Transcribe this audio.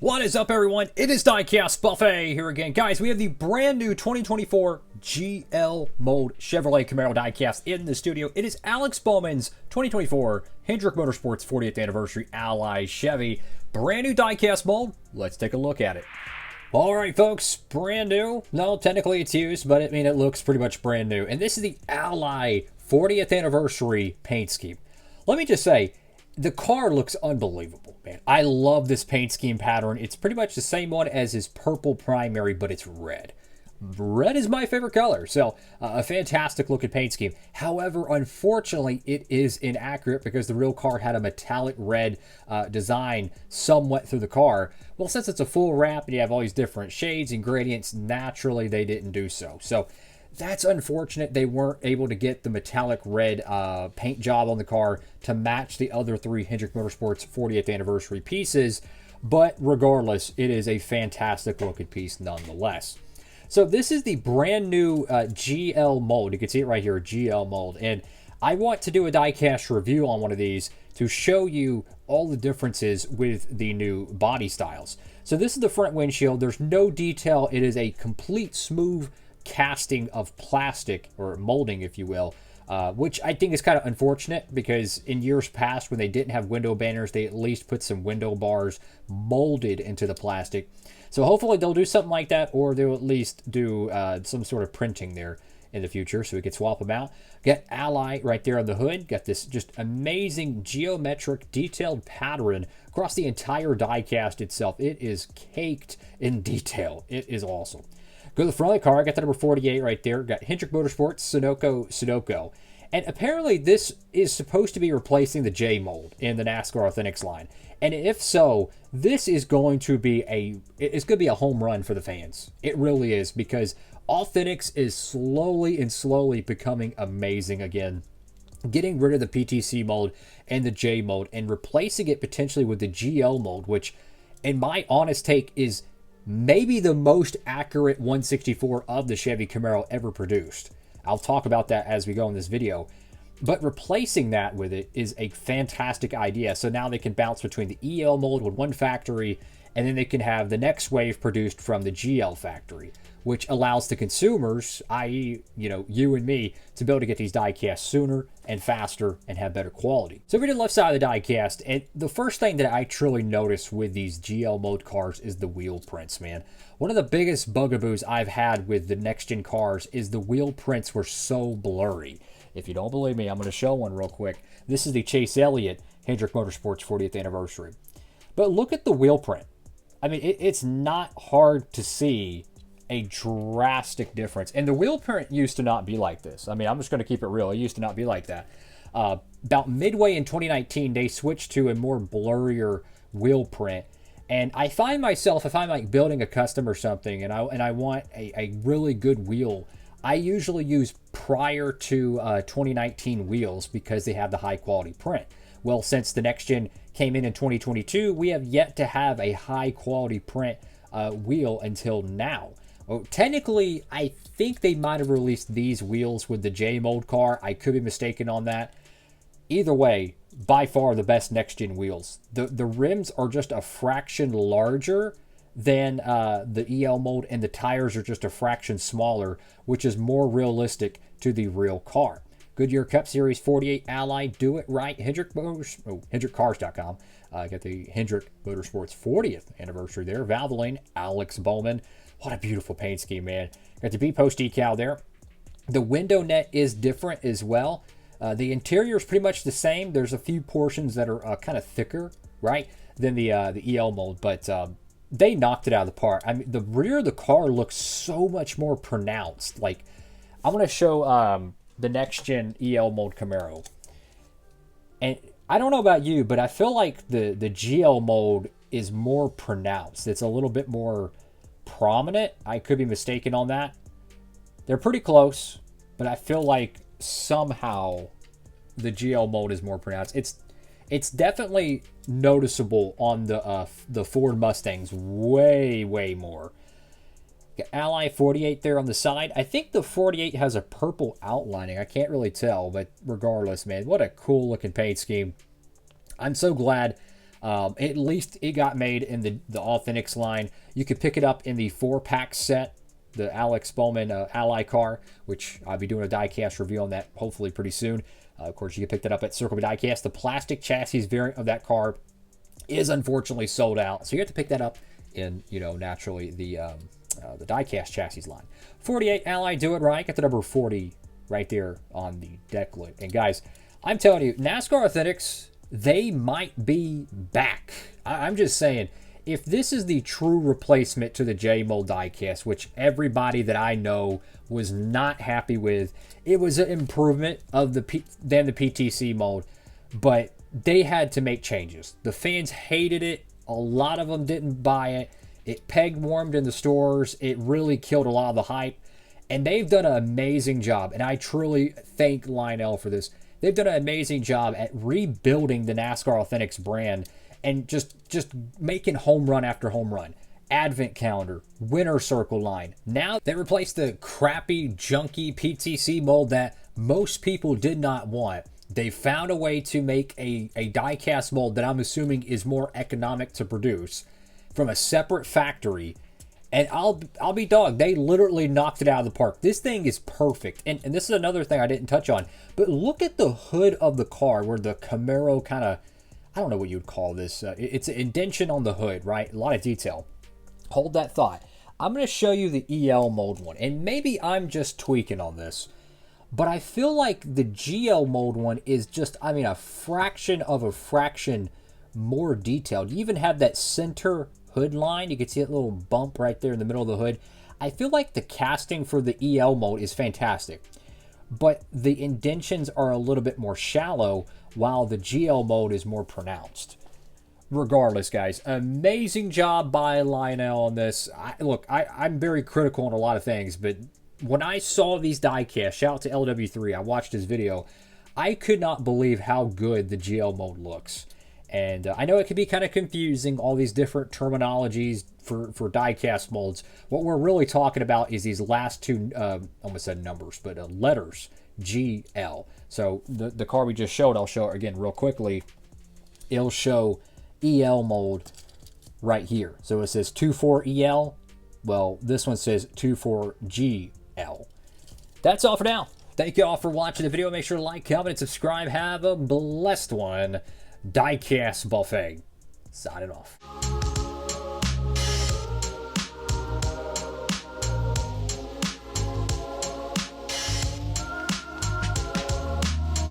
What is up, everyone? It is Diecastbuffet here again. Guys, we have the brand new 2024 GL Mode Chevrolet Camaro diecast in the studio. It is Alex Bowman's 2024 Hendrick Motorsports 40th Anniversary Ally Chevy. Brand new diecast mold. Let's take a look at it. All right, folks, brand new. No, technically it's used, but I mean, it looks pretty much brand new. And this is the Ally 40th Anniversary paint scheme. Let me just say, the car looks unbelievable, man. I love this paint scheme pattern. It's pretty much the same one as his purple primary, but it's red. Red is my favorite color, so a fantastic looking paint scheme. However, unfortunately, it is inaccurate because the real car had a metallic red design somewhat through the car. Well, since it's a full wrap and you have all these different shades and gradients, naturally they didn't do so. So that's unfortunate. They weren't able to get the metallic red paint job on the car to match the other three Hendrick Motorsports 40th Anniversary pieces. But regardless, it is a fantastic looking piece nonetheless. So this is the brand new GL mold. You can see it right here, GL mold. And I want to do a diecast review on one of these to show you all the differences with the new body styles. So this is the front windshield. There's no detail. It is a complete smooth casting of plastic, or molding if you will, which I think is kind of unfortunate because in years past when they didn't have window banners, they at least put some window bars molded into the plastic. So hopefully they'll do something like that, or they'll at least do some sort of printing there in the future so we could swap them out. Got Ally right there on the hood. Got this just amazing geometric detailed pattern across the entire diecast itself. It is caked in detail. It is awesome. Go to the front of the car. I got the number 48 right there. Got Hendrick Motorsports, Sunoco. And apparently this is supposed to be replacing the J mold in the NASCAR Authentics line. And if so, this is going to be a home run for the fans. It really is, because Authentics is slowly becoming amazing again. Getting rid of the PTC mold and the J mold and replacing it potentially with the GL mold, which in my honest take is maybe the most accurate 1/64 of the Chevy Camaro ever produced. I'll talk about that as we go in this video. But replacing that with it is a fantastic idea. So now they can bounce between the EL mold with one factory, and then they can have the next wave produced from the GL factory, which allows the consumers, i.e., you and me, to be able to get these diecasts sooner and faster and have better quality. So we did the left side of the diecast, and the first thing that I truly noticed with these GL mode cars is the wheel prints, man. One of the biggest bugaboos I've had with the next-gen cars is the wheel prints were so blurry. If you don't believe me, I'm going to show one real quick. This is the Chase Elliott Hendrick Motorsports 40th Anniversary. But look at the wheel print. I mean, it's not hard to see a drastic difference. And the wheel print used to not be like this. I mean, I'm just going to keep it real. It used to not be like that. About midway in 2019, they switched to a more blurrier wheel print. And I find myself, if I'm like building a custom or something, and I want a really good wheel, I usually use prior to 2019 wheels because they have the high quality print. Well, since the next gen came in 2022, we have yet to have a high quality print wheel until now. Technically, I think they might have released these wheels with the J mold car. I could be mistaken on that. Either way, by far the best next gen wheels. The rims are just a fraction larger than the EL mold, and the tires are just a fraction smaller, which is more realistic to the real car. Goodyear Cup Series 48 Ally, do it right. HendrickCars.com. Got the Hendrick Motorsports 40th Anniversary there. Valvoline, Alex Bowman. What a beautiful paint scheme, man. Got the B post decal there. The window net is different as well. The interior is pretty much the same. There's a few portions that are kind of thicker, right, than the EL mold, but they knocked it out of the park. I mean, the rear of the car looks so much more pronounced. Like, I'm going to show the next gen EL mold Camaro. And I don't know about you, but I feel like the GL mold is more pronounced. It's a little bit more prominent. I could be mistaken on that. They're pretty close, but I feel like somehow the GL mold is more pronounced. It's definitely noticeable on the Ford Mustangs way more. Got Ally 48 there on the side. I think the 48 has a purple outlining. I can't really tell, but regardless, man, what a cool looking paint scheme. I'm so glad At least it got made in the Authentics line. You could pick it up in the 4-pack set, the Alex Bowman Ally car, which I'll be doing a diecast review on that hopefully pretty soon. Of course, you can pick that up at Circle B Diecast. The plastic chassis variant of that car is unfortunately sold out, so you have to pick that up in, naturally the diecast chassis line. 48 Ally Do It Right. Got the number 40 right there on the deck lid. And guys, I'm telling you, NASCAR Authentics, they might be back. I'm just saying, if this is the true replacement to the J-Mold diecast, which everybody that I know was not happy with, it was an improvement of than the PTC mold, but they had to make changes. The fans hated it. A lot of them didn't buy it. It peg warmed in the stores. It really killed a lot of the hype. And they've done an amazing job. And I truly thank Lionel for this. They've done an amazing job at rebuilding the NASCAR Authentics brand and just making home run after home run. Advent calendar, winner circle line. Now they replaced the crappy, junky PTC mold that most people did not want. They found a way to make a diecast mold that I'm assuming is more economic to produce from a separate factory. And I'll be dogged, they literally knocked it out of the park. This thing is perfect. And this is another thing I didn't touch on. But look at the hood of the car where the Camaro kind of, I don't know what you would call this. It's an indentation on the hood, right? A lot of detail. Hold that thought. I'm going to show you the EL mold one. And maybe I'm just tweaking on this. But I feel like the GL mold one is just, a fraction of a fraction more detailed. You even have that center hood line. You can see that little bump right there in the middle of the hood. I feel like the casting for the EL mode is fantastic. But the indentions are a little bit more shallow, while the GL mode is more pronounced. Regardless, guys, amazing job by Lionel on this. I'm very critical on a lot of things, but when I saw these diecasts, shout out to LW3, I watched his video, I could not believe how good the GL mode looks. And I know it can be kind of confusing, all these different terminologies for diecast molds. What we're really talking about is these last two, almost said numbers, but letters, GL. So the car we just showed, I'll show it again real quickly. It'll show EL mold right here. So it says 24EL. Well, this one says 24GL. That's all for now. Thank you all for watching the video. Make sure to like, comment, and subscribe. Have a blessed one. Diecastbuffet. Signing off.